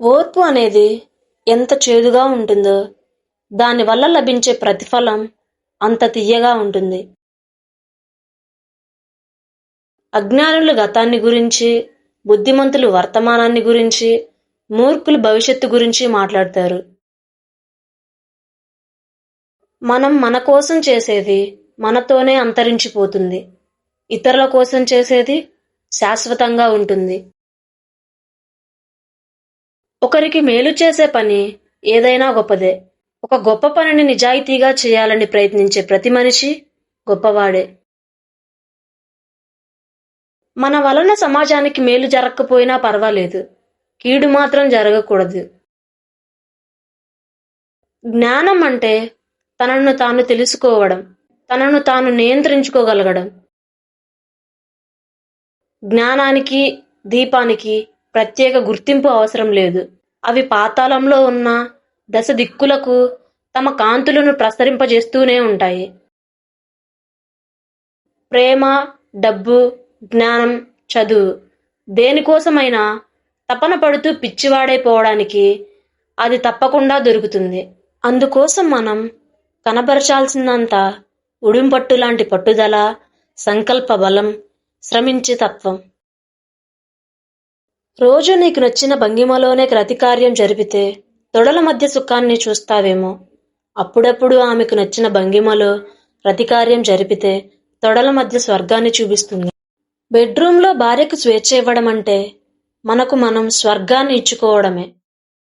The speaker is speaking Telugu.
ఓర్పు అనేది ఎంత చేదుగా ఉంటుందో, దానివల్ల లభించే ప్రతిఫలం అంత తియ్యగా ఉంటుంది. అజ్ఞానులు గతాన్ని గురించి, బుద్ధిమంతులు వర్తమానాన్ని గురించి, మూర్ఖులు భవిష్యత్తు గురించి మాట్లాడతారు. మనం మన కోసం చేసేది మనతోనే అంతరించిపోతుంది. ఇతరుల కోసం చేసేది శాశ్వతంగా ఉంటుంది. ఒకరికి మేలు చేసే పని ఏదైనా గొప్పదే. ఒక గొప్ప పనిని నిజాయితీగా చేయాలని ప్రయత్నించే ప్రతి మనిషి గొప్పవాడే. మన వలన సమాజానికి మేలు జరగకపోయినా పర్వాలేదు, కీడు మాత్రం జరగకూడదు. జ్ఞానం అంటే తనను తాను తెలుసుకోవడం, తనను తాను నియంత్రించుకోగలగడం. జ్ఞానానికి, దీపానికి ప్రత్యేక గుర్తింపు అవసరం లేదు. అవి పాతాళంలో ఉన్న దశ దిక్కులకు తమ కాంతులను ప్రసరింపజేస్తూనే ఉంటాయి. ప్రేమ, డబ్బు, జ్ఞానం, చదువు దేనికోసమైనా తపన పడుతూ పిచ్చివాడైపోవడానికి అది తప్పకుండా దొరుకుతుంది. అందుకోసం మనం కనబరచాల్సిందంతా ఉడుంపట్టు లాంటి పట్టుదల, సంకల్ప బలం, శ్రమించే తత్వం. రోజు నీకు నచ్చిన భంగిమలోనే ప్రతికార్యం జరిపితే తొడల మధ్య సుఖాన్ని చూస్తావేమో. అప్పుడప్పుడు ఆమెకు నచ్చిన భంగిమలో ప్రతికార్యం జరిపితే తొడల మధ్య స్వర్గాన్ని చూపిస్తుంది. బెడ్రూంలో భార్యకు స్వేచ్ఛ ఇవ్వడం అంటే మనకు మనం స్వర్గాన్ని ఇచ్చుకోవడమే.